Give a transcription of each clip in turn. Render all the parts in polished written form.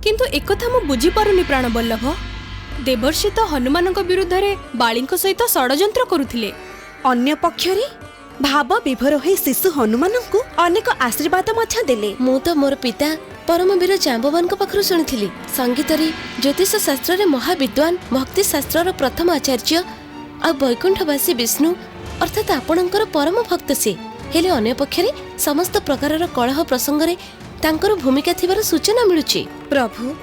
किंतु एक कथा मु बुझी पारुनी प्राणवल्लभ, देवर्षि तो हनुमान विरुद्ध रे बाली सहित षड्यंत्र करुथिले। अन्य पक्षरे भाव विभोर होई शिशु हनुमान को अनेक आशीर्वाद मध्य देले। मु तो मोर पिता परमवीर जाम्बवान पाखरु शुणिथिली संगीत रे ज्योतिष शास्त्र रे महाविद्वान, भक्ति शास्त्र प्रथम आचार्य आ वैकुंठवासी विष्णु अर्थात आपणकर परम भक्त से। हेले अन्य पक्षरे समस्त प्रकार कलह प्रसंग रे तांकर भूमिका थिबार सूचना मिलुची। प्रभु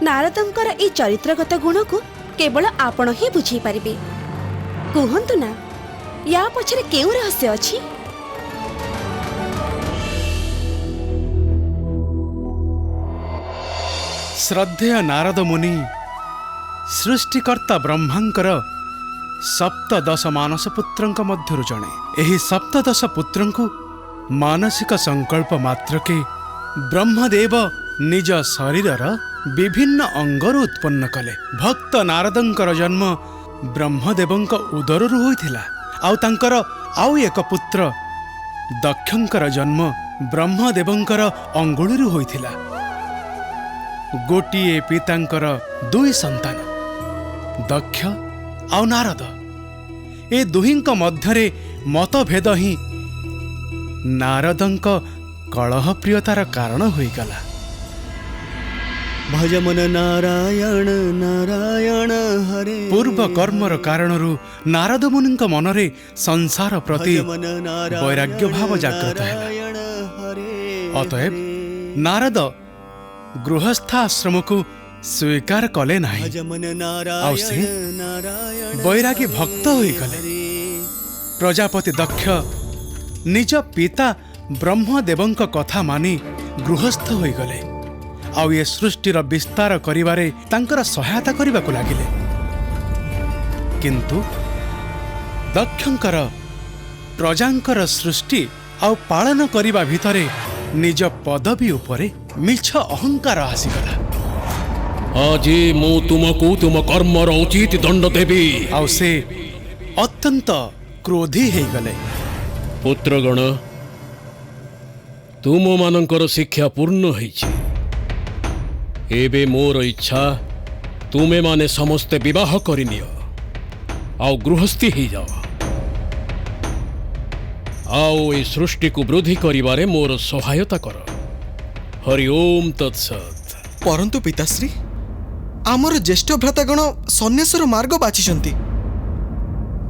नारदंकर ए चरित्रगत गुण को केवल आपण ही बुझी पारिबे। कहंतु ना या पछरे केउ रहस्य अछि? श्रद्धेय नारद मुनि सृष्टिकर्ता ब्रह्मांकर सप्तदश मानस पुत्रंक मध्यरु जणे। एही सप्तदश पुत्रंकु मानसिक संकल्प मात्रके ब्रह्मदेव निज शरीरर विभिन्न अंगरु उत्पन्न कले। भक्त नारदंकर जन्म ब्रह्मदेवंक उदररु होइथिला। आउ तांकर आउ एक पुत्र दक्षंकर जन्म ब्रह्मदेवंकर अंगुळीरु होइथिला। गोटिए पितांकर दुई संतान दक्ष आउ नारद। ए दुहिंक मध्यरे मतभेद ही नारदंक कलह प्रियतार कारण होइगला। भजमन नारायण नारायण हरे। पूर्व कर्मर कारणरू नारद मुनिंक मनरे संसार प्रति वैराग्य भाव जागृत है। अतएव नारद गृहस्थाश्रम को स्वीकार कले नाही। आउ से वैरागी भक्त होई गले। प्रजापति दक्ष निज पिता ब्रह्मदेवंक कथा मानी गृहस्थ होई गले। आउ ये सृष्टिर विस्तार करिवारे तांकर सहायता करिबाकु लागिले। किंतु दक्षंकर प्रजांकर सृष्टि आउ पालन करिबा भितरे निज पदवी उपरे मिछ अहंकार आसीगला। आजी मु तुमको तुम कर्मर उचित दंड देवी। आउ से अत्यंत क्रोधी हे गले। पुत्रगण तुम मानकर शिक्षा पूर्ण होइछि। एबे मोर इच्छा तुमे माने समस्ते विवाह करिनियो आउ गृहस्थी ही जाओ। आओ ए सृष्टि को वृद्धि करिबारे मोर सहायता कर। हरि ओम तत्सत। परंतु पिताश्री आमर ज्येष्ठ भ्रातागण सन्यासर मार्ग बाछिछंती।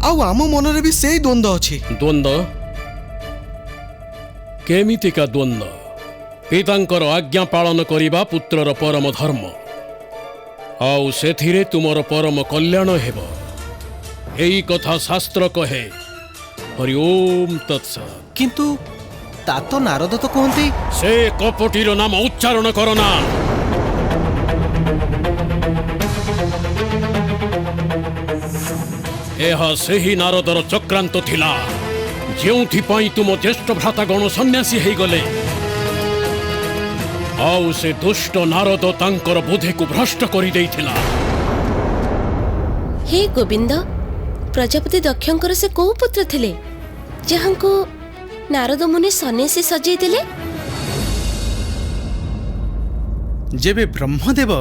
आउ आम मनरे भी सेई द्वंद्व अछि। द्वंद्व केमितिका द्वंद्व? पितांकर आज्ञा पालन करिबा पुत्रर परम धर्म। आउ सेथिरे तुमर परम कल्याण हेबो एई कथा शास्त्र कहे। हरि ओम तत्सत। किंतु तातो नारद तो कहंती से कपटीर नाम उच्चारण करना। एहा सेही नारदर चक्रांत थिला जेउथि पई तुम ज्येष्ठ भ्रातागण सन्यासी हेई गले। आउ से दुष्ट नारद तांकर बुद्धि को भ्रष्ट करि देइथिला। हे गोविंद, प्रजापति दक्षंकर से को पुत्र थिले जहांको नारद मुनि सन्यासी सजै दिले? जेबे ब्रह्मदेव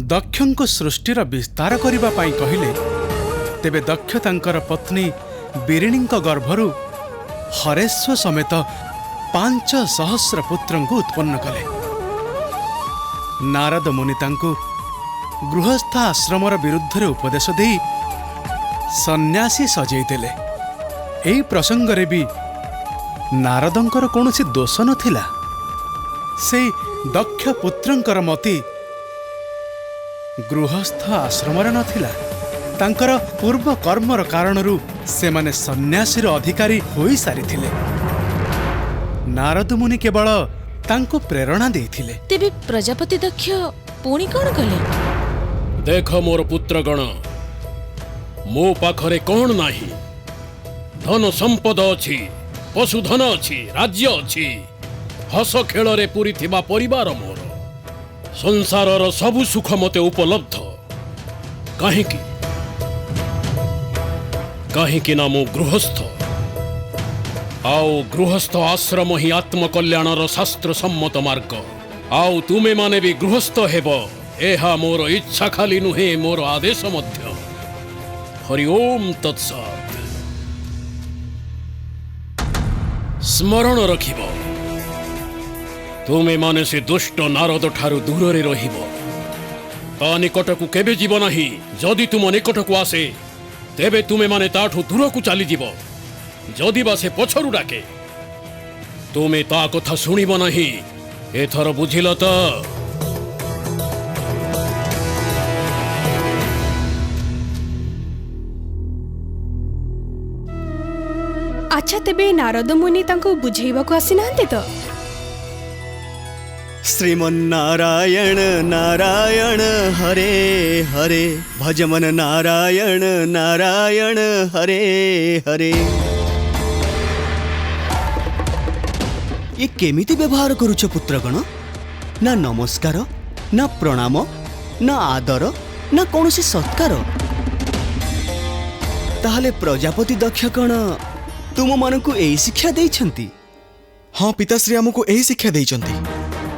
दक्षंको सृष्टिर विस्तार करिबा पाई कहिले, तेबे दक्ष तांकर पत्नी बिरिणींक गर्भरु हरेश्व समेत 5,000 पुत्रंकु उत्पन्न कले। नारद मुनि तांकु गृहस्थ आश्रमर विरुद्धरे उपदेश देई सन्यासी सजै देले। एई प्रसंगरे भी नारदंकर कौनसी दोष नथिला। से दक्ष पुत्रंकर मति गृहस्थ आश्रमर नथिला। तांकर पूर्व कर्मर कारणरू से माने सन्यासीर अधिकारी होई सारिथिले। नारद मुनि केवल तांको प्रेरणा देइथिले। तेबे प्रजापति दक्ष पुणी कोन कले? देख मोर पुत्रगण, मो पाखरे कोन नाही। धन संपद अछि, पशुधन अछि, राज्य अछि, हस खेल रे पूरी थिबा परिवार मोर। संसारर सबु सुख मते उपलब्ध। काहेकि ना मो गृहस्थ। आओ गृहस्थ आश्रम ही आत्मकल्याणर शास्त्र सम्मत मार्ग। आउ तुमे माने भी गृहस्थ हेब एहा मोर इच्छा खाली नुहे मोर आदेश मध्य। हरि ओम तत्सत्। स्मरण रखिब तुमे माने से दुष्ट नारद ठारू दूर रे रहिब। ता निकट को केबे जीव नाही। जदि तुम निकट को आसे तेबे तुमे माने ताठू दूर को चली जीव। जदि बा से पछरु डाके तुमे ता कथा सुनिब नाही। एथर बुझिल त? ଆଚ୍ଛା ତେବେ ନାରଦ ମୁନି ତାଙ୍କୁ ବୁଝେଇବାକୁ ଆସିନାହାନ୍ତି ତ? श्रीमन्नारायण नारायण हरे हरे भजमन नारायण नारायण हरे हरे। ये केमिति व्यवहार करुछ पुत्रगण? ना नमस्कार ना प्रणाम ना आदर ना कौनसी सत्कार। ताहले प्रजापति दक्ष कण तुम मानकु एही शिक्षा देइछंती? हाँ पिताश्री आमको यही शिक्षा देइछंती।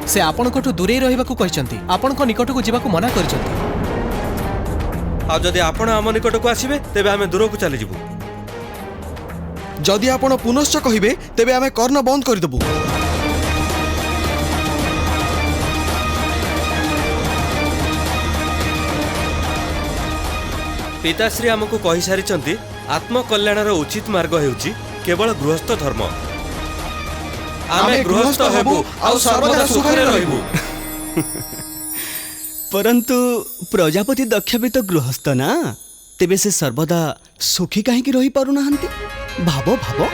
से आपणठू दूरे रहिबाकू कहिसंती, आपणक निकटकू जिबाकू मना करिसंती। आ जदि आपण आम निकटकू आसीबे तेबे आमे दूरकू चली जिबू। जदि आपण पुनश्च कहिबे तेबे आमे कर्ण बंद करदेबू। पिताश्री आमको कहि सारिचंती आत्मकल्याणर उचित मार्ग हेउची केवल गृहस्थ धर्म। आमे गृहस्थ हेबू आउ सर्वदा सुखरे रहिबू। परंतु प्रजापति दक्ष भी तो गृहस्थ ना, तेबे से सर्वदा सुखी कहीं रही पारु नाहंती? भाबो भाबो।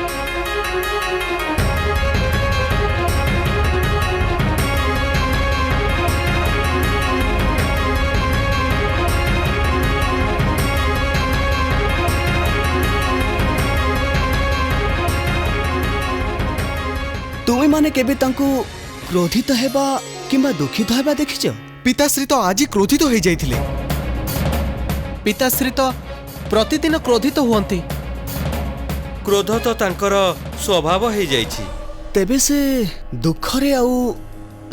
तुमे माने केबे तांको क्रोधित हेबा किंबा दुखित हेबा देखिछ? पिताश्री तो आज क्रोधित हो जाइथिले। पिताश्री तो प्रतिदिन क्रोधित हुअंती। क्रोध तो तांकर स्वभाव हे जाइछि। तेबे से दुखरे आउ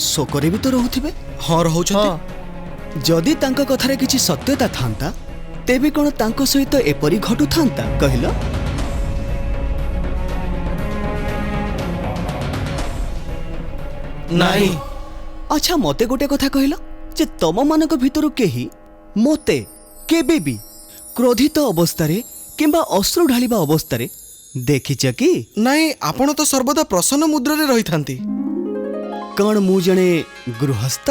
शोकरे भी तो रहुथिबे? हाँ रहउछंती। जदि तांको कथारे किछि सत्यता थांता तेबे कोन तांको सहित एपरि घटु थांता कहिलो? नहीं। अच्छा मते गोटे कथा कहिलो जे तम मानक भितरु केही मते केबे भी क्रोधित अवस्थारे किंबा अश्रु ढालिबा अवस्थारे देखिछ कि? नहीं, आपण तो सर्वदा प्रसन्न मुद्रारे रही थांती। कण मु जणे गृहस्थ?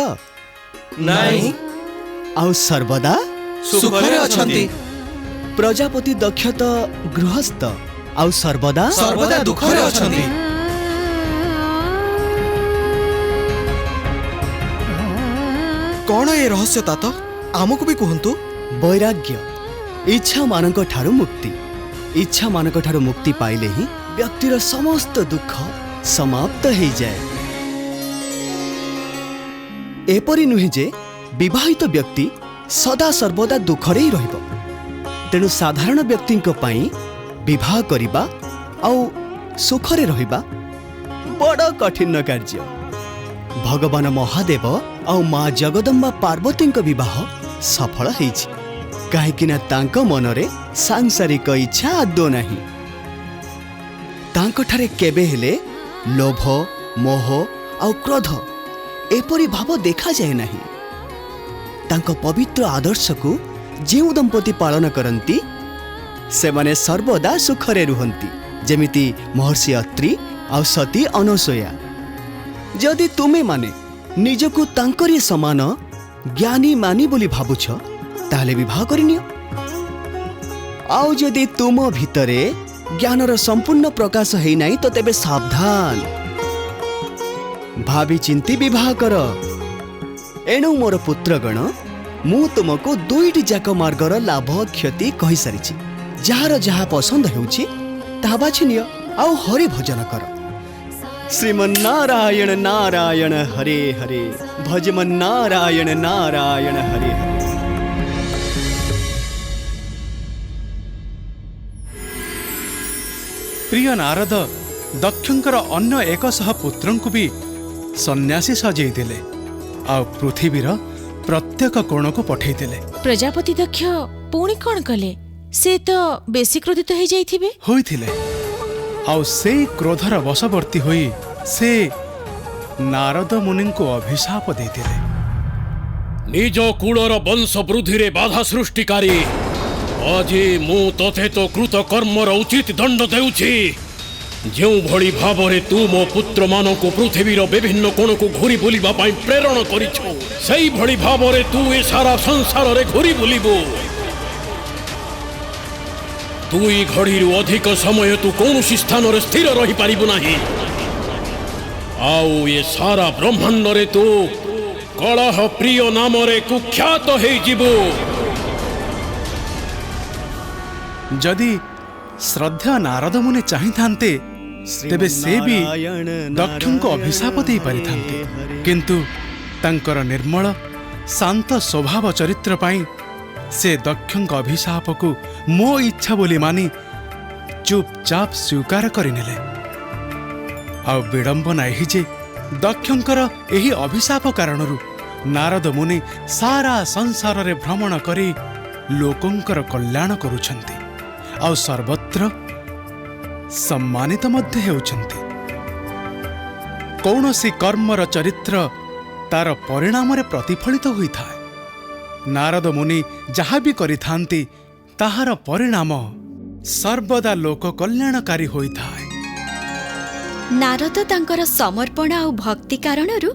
नहीं। आउ सर्वदा सुखरे अछंती। प्रजापति दक्ष त गृहस्थ आउ सर्वदा सर्वदा दुखरे अछंती। कौन ये रहस्य तात आमको भी कहतु? वैराग्य इच्छा मानक ठारू मुक्ति। इच्छा मानक ठारू मुक्ति पाइले ही व्यक्तिर समस्त दुख समाप्त हो जाए। एपरि नुहे जे विवाहित व्यक्ति सदा सर्वदा दुखरे ही रहिबो। तेणु साधारण व्यक्ति पाई विवाह करिबा आउ सुखरे रहिबा बड़ कठिन कार्य। भगवान महादेव आउ माँ जगदम्बा पार्वती विवाह सफल होइछि, काहेकि ना तांको मनरे सांसारिक इच्छा आदो नाही। तांको ठारे केबे हेले लोभ मोह आउ क्रोध एपरि भाव देखा जाए नाही। तांको पवित्र आदर्श को जेउ दंपति पालन करंती से माने सर्वदा सुखरे रुहंती, जेमिति महर्षि अत्रि आउ सती अनसुया। जदि तुमे माने निजको तांकरी समान ज्ञानी मानी बोली भाबुछ ताहले विवाह करिनियो। आउ जदि तुम भितरे ज्ञानर संपूर्ण प्रकाश है नहीं तो तेबे सावधान, भावी चिंती विवाह कर। एणु मोर पुत्रगण मु तुमको दुईटी जाक मार्गर लाभ क्षति कहि सारिछि। जार जहा पसंद हेउछि ताहा बाछि नियो आउ हरि भजन कर। श्रीमन्नारायण नारायण हरे हरे भजमन नारायण नारायण हरे हरे। प्रिय नारद दक्षंकर अन्य 100 पुत्रंकु भी सन्यासी सजेई देले। ଆଉ ପୃଥିବୀର ପ୍ରତ୍ୟେକ କୋଣକୁ ପଠେଇଥିଲେ। ପ୍ରଜାପତି ଦକ୍ଷ ପୁଣି କ'ଣ କଲେ? ସେ ତ ବେଶୀ କ୍ରୋଧିତ ହେଇଯାଇଥିବେ। ହୋଇଥିଲେ ଆଉ ସେଇ କ୍ରୋଧର ବଶବର୍ତ୍ତୀ ହୋଇ ସେ ନାରଦ ମୁନିଙ୍କୁ ଅଭିଶାପ ଦେଇଥିଲେ। ନିଜ କୁଳର ବଂଶ ବୃଦ୍ଧିରେ ବାଧା ସୃଷ୍ଟିକାରୀ, ଆଜି ମୁଁ ତତେ ତ କୃତ କର୍ମର ଉଚିତ ଦଣ୍ଡ ଦେଉଛି। ଯେଉଁଭଳି ଭାବରେ ତୁ ମୋ ପୁତ୍ରମାନଙ୍କୁ ପୃଥିବୀର ବିଭିନ୍ନ କୋଣକୁ ଘୁରି ବୁଲିବା ପାଇଁ ପ୍ରେରଣ କରିଛୁ, ସେଇଭଳି ଭାବରେ ତୁ ଏ ସାରା ସଂସାରରେ ଘୁରି ବୁଲିବୁ। 2 ଘଡ଼ିରୁ ଅଧିକ ସମୟ ତୁ କୌଣସି ସ୍ଥାନରେ ସ୍ଥିର ରହିପାରିବୁ ନାହିଁ। ଆଉ ଏ ସାରା ବ୍ରହ୍ମାଣ୍ଡରେ ତୁ କଳହ ପ୍ରିୟ ନାମରେ କୁଖ୍ୟାତ ହେଇଯିବୁ। ଯଦି ଶ୍ରଦ୍ଧା ନାରଦ ମୁନି ଚାହିଁଥାନ୍ତେ ତେବେ ସେ ବି ଦକ୍ଷଙ୍କୁ ଅଭିଶାପ ଦେଇପାରିଥାନ୍ତେ, କିନ୍ତୁ ତାଙ୍କର ନିର୍ମଳ ଶାନ୍ତ ସ୍ୱଭାବ ଚରିତ୍ର ପାଇଁ ସେ ଦକ୍ଷଙ୍କ ଅଭିଶାପକୁ ମୋ ଇଚ୍ଛା ବୋଲି ମାନି ଚୁପଚାପ ସ୍ୱୀକାର କରିନେଲେ। ଆଉ ବିଡ଼ମ୍ବନା ଏହି ଯେ ଦକ୍ଷଙ୍କର ଏହି ଅଭିଶାପ କାରଣରୁ ନାରଦ ମୁନି ସାରା ସଂସାରରେ ଭ୍ରମଣ କରି ଲୋକଙ୍କର କଲ୍ୟାଣ କରୁଛନ୍ତି ଆଉ ସର୍ବତ୍ର ସମ୍ମାନିତ ମଧ୍ୟ ହେଉଛନ୍ତି। କୌଣସି କର୍ମର ଚରିତ୍ର ତାର ପରିଣାମରେ ପ୍ରତିଫଳିତ ହୋଇଥାଏ। ନାରଦ ମୁନି ଯାହା ବି କରିଥାନ୍ତି ତାହାର ପରିଣାମ ସର୍ବଦା ଲୋକ କଲ୍ୟାଣକାରୀ ହୋଇଥାଏ। ନାରଦ ତାଙ୍କର ସମର୍ପଣ ଆଉ ଭକ୍ତି କାରଣରୁ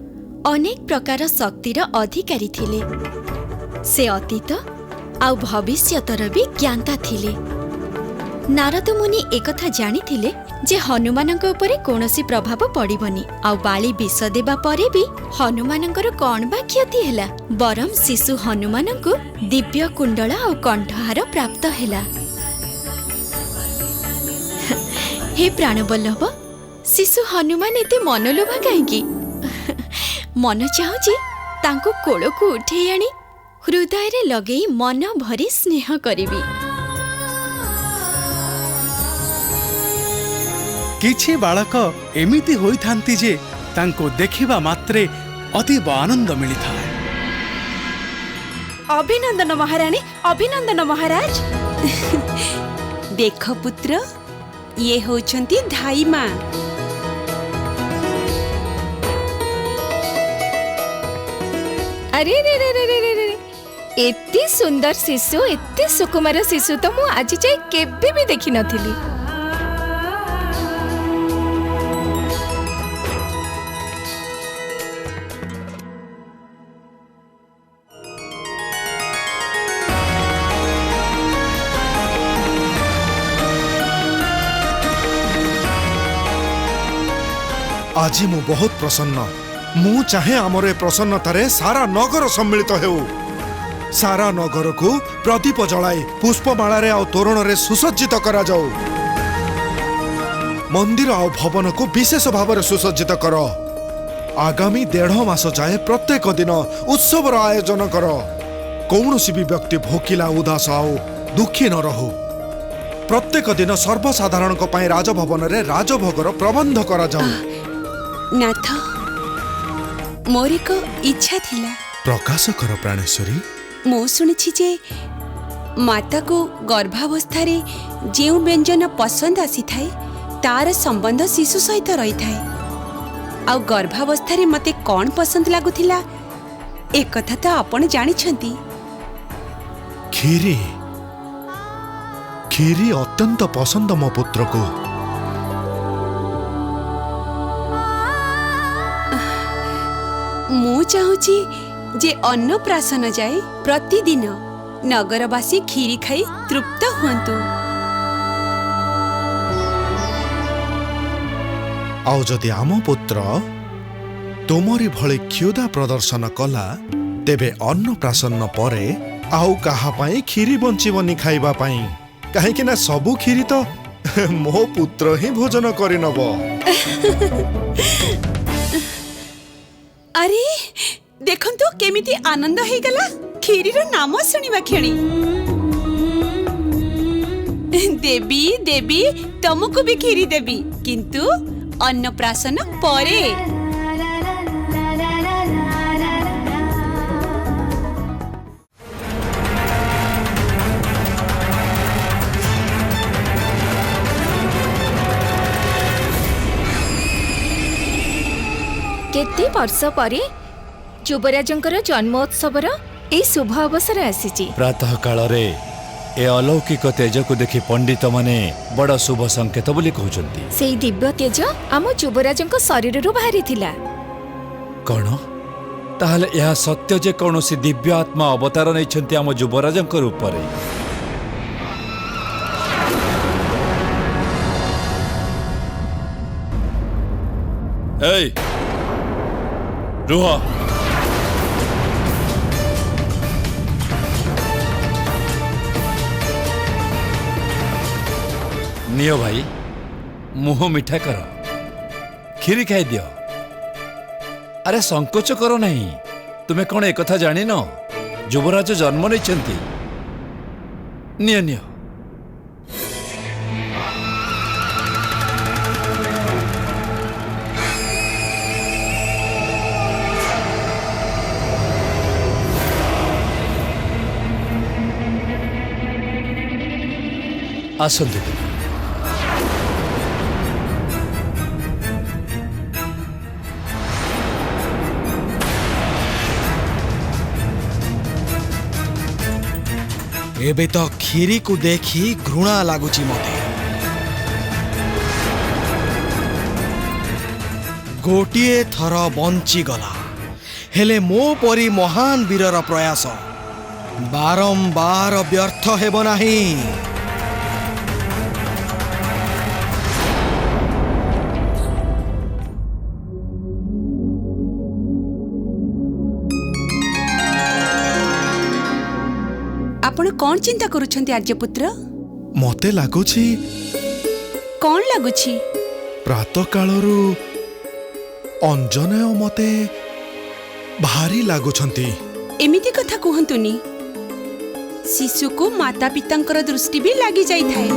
ଅନେକ ପ୍ରକାର ଶକ୍ତିର ଅଧିକାରୀ ଥିଲେ। ସେ ଅତୀତ ଆଉ ଭବିଷ୍ୟତର ବି ଜ୍ଞାତା ଥିଲେ। ନାରଦ ମୁନି ଏକଥା ଜାଣିଥିଲେ ଯେ ହନୁମାନଙ୍କ ଉପରେ କୌଣସି ପ୍ରଭାବ ପଡ଼ିବନି, ଆଉ ବାଳି ବିଷ ଦେବା ପରେ ବି ହନୁମାନଙ୍କର କ'ଣ ବା କ୍ଷତି ହେଲା। ବରଂ ଶିଶୁ ହନୁମାନଙ୍କୁ ଦିବ୍ୟ କୁଣ୍ଡଳ ଆଉ କଣ୍ଠହାର ପ୍ରାପ୍ତ ହେଲା। ହେ ପ୍ରାଣବଲ୍ଲଭ, ଶିଶୁ ହନୁମାନ ଏତେ ମନଲୋଭା କାହିଁକି? ମନ ଚାହୁଁଛି ତାଙ୍କୁ କୋଳକୁ ଉଠେଇ ଆଣି ହୃଦୟରେ ଲଗେଇ ମନ ଭରି ସ୍ନେହ କରିବି। କିଛି ବାଳକ ଏମିତି ହୋଇଥାନ୍ତି ଯେ ତାଙ୍କୁ ଦେଖିବା ମାତ୍ରେ ଅତୀବ ଆନନ୍ଦ ମିଳିଥାଏ। ଅଭିନନ୍ଦନ ମହାରାଣୀ, ଅଭିନନ୍ଦନ ମହାରାଜ। ଦେଖ ପୁତ୍ର, ଇଏ ହେଉଛନ୍ତି ଧାଇ ମା। ଆରେ ରେ ରେ ରେ ରେ ରେ ରେ, ଏତେ ସୁନ୍ଦର ଶିଶୁ, ଏତେ ସୁକୁମାର ଶିଶୁ ତ ମୁଁ ଆଜି ଯାଏ କେବେ ବି ଦେଖିନଥିଲି। আজি ମୁଁ ବହୁତ ପ୍ରସନ୍ନ। ମୁଁ ଚାହେଁ ଆମର ଏ ପ୍ରସନ୍ନତାରେ ସାରା ନଗର ସମ୍ମିଳିତ ହେଉ। ସାରା ନଗରକୁ ପ୍ରଦୀପ ଜଳାଇ ପୁଷ୍ପମାଳାରେ ଆଉ ତୋରଣରେ ସୁସଜ୍ଜିତ କରାଯାଉ। ମନ୍ଦିର ଆଉ ଭବନକୁ ବିଶେଷ ଭାବରେ ସୁସଜ୍ଜିତ କର। ଆଗାମୀ 1.5 ମାସ ଯାଏ ପ୍ରତ୍ୟେକ ଦିନ ଉତ୍ସବର ଆୟୋଜନ କର। କୌଣସି ବି ବ୍ୟକ୍ତି ଭୋକିଲା, ଉଦାସ ଆଉ ଦୁଃଖୀ ନ ରହୁ। ପ୍ରତ୍ୟେକ ଦିନ ସର୍ବସାଧାରଣଙ୍କ ପାଇଁ ରାଜଭବନରେ ରାଜଭୋଗର ପ୍ରବନ୍ଧ କରାଯାଉ। ନାଥ, ମୋର ଏକ ଇଚ୍ଛା ଥିଲା। ପ୍ରକାଶ କର ପ୍ରାଣେଶ୍ୱରୀ। ମୁଁ ଶୁଣିଛି ଯେ ମାତାକୁ ଗର୍ଭାବସ୍ଥାରେ ଯେଉଁ ବ୍ୟଞ୍ଜନ ପସନ୍ଦ ଆସିଥାଏ ତାର ସମ୍ବନ୍ଧ ଶିଶୁ ସହିତ ରହିଥାଏ। ଆଉ ଗର୍ଭାବସ୍ଥାରେ ମୋତେ କ'ଣ ପସନ୍ଦ ଲାଗୁଥିଲା ଏକଥା ତ ଆପଣ ଜାଣିଛନ୍ତି। କ୍ଷୀରି କ୍ଷୀରି ଅତ୍ୟନ୍ତ ପସନ୍ଦ ମୋ ପୁତ୍ରକୁ। ମୁଁ ଚାହୁଁଛି ଯେ ଅନ୍ନପ୍ରାଶନ ଯାଏ ପ୍ରତିଦିନ ନଗରବାସୀ କ୍ଷୀରି ଖାଇ ତୃପ୍ତ ହୁଅନ୍ତୁ। ଆଉ ଯଦି ଆମ ପୁତ୍ର ତୁମରି ଭଳି କ୍ଷୁଧା ପ୍ରଦର୍ଶନ କଲା, ତେବେ ଅନ୍ନପ୍ରାଶନ ପରେ ଆଉ କାହା ପାଇଁ କ୍ଷୀରି ବଞ୍ଚିବନି ଖାଇବା ପାଇଁ। କାହିଁକି ନା ସବୁ କ୍ଷୀରି ତ ମୋ ପୁତ୍ର ହିଁ ଭୋଜନ କରିନବ। ଆରେ ଦେଖନ୍ତୁ କେମିତି ଆନନ୍ଦ ହେଇଗଲା କ୍ଷୀରିର ନାମ ଶୁଣିବା କ୍ଷଣି। ଦେବୀ ଦେବୀ, ତମକୁ ବି କ୍ଷୀରି ଦେବି, କିନ୍ତୁ ଅନ୍ନପ୍ରାଶନ ପରେ। एते वर्ष परे युवराजंकर जन्मोत्सवर ए शुभ अवसर आसीची। प्रातः काल रे ए अलौकिक तेज को देखि पंडित माने बड़ शुभ संकेत बोली कहउचंती। सेई दिव्य तेज आम युवराजंक शरीर रु बाहरी थिला। कौन ताहले यह सत्य जे कौनसी दिव्य आत्मा अवतार नहीं आम युवराजंक रूप रे। ए रुह नियो भाई मुह मिठा कर खीरी खाई दियो। अरे संकोच करो नहीं तुम्हें कौन एक कथा जानी न युवराज जन्म नहीं नियो नियो। आसंतु एबे तो खीरी को देखी घृणा लागुची मते। गोटिए थर बंची गला हेले मो परी महान वीरर प्रयास बारंबार व्यर्थ हेब नाही। आपण कौन चिंता करूछंती आर्यपुत्र? मते लागुछि कौन लागुछि? प्रातः कालरू अंजनेय मते भारी लागुछंती। एमिति कथा कहंतुनी। शिशु को माता पितांकर दृष्टि भी लागी जाई थाए।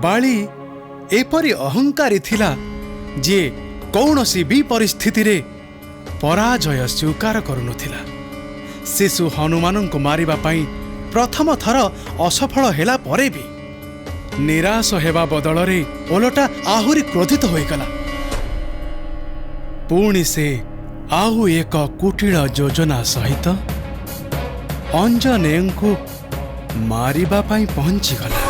बाली एपरी अहंकारी थिला जे कौनसी भी परिस्थिति रे पराजय स्वीकार करुनथिला। शिशु हनुमान को मारिबा पाई प्रथम थर असफल हेला परे भी निराश हेबा बदल रे ओलटा आहुरी क्रोधित होइगला। पुणी से आउ एक कुटिल योजना सहित अंजनेय को मारिबा पाई पहुंची गला।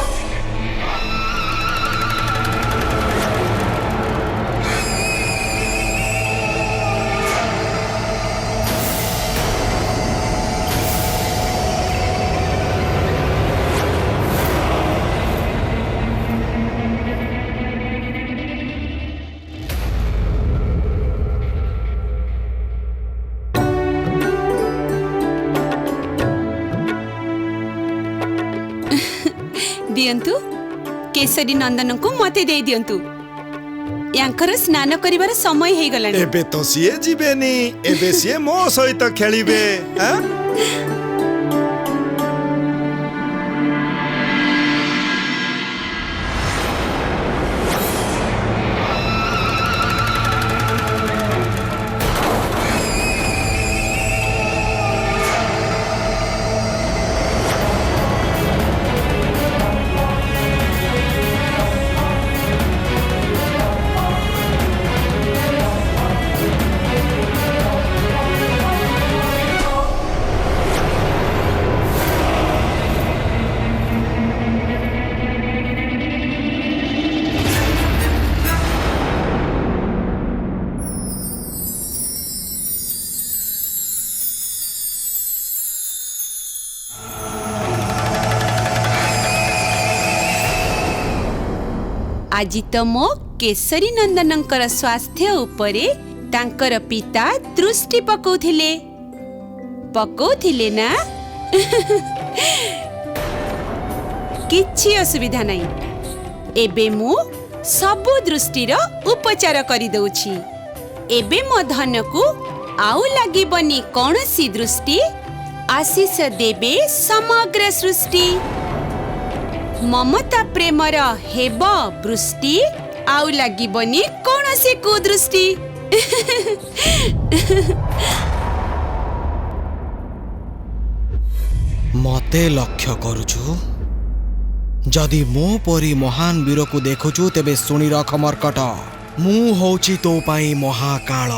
दियंतु केसरी नंदन को मते दे दियंतु। यांकर स्नान करिवार समय हे गलानी। एबे तो सिए जीवेनी एबे सिए मो सहित खेलिबे। आजि तो मो केसरी नंदनंकर स्वास्थ्य उपरे तांकर पिता दृष्टि पकौथिले ना। किछि असुविधा नहीं। एबे मु सबु दृष्टिर उपचार करि दउछि। एबे मो धन को आउ लागिबनी कोनसी दृष्टि। आशीष देबे समग्र सृष्टि। ममता प्रेमर हेब वृष्टि आउ लागिबनी कोनसी कुदृष्टि। मते लक्ष्य करूछु जदि मो परी महान वीर को देखुचु तेबे सुनी रख मर्कट मु होची तो पाई महाकाल।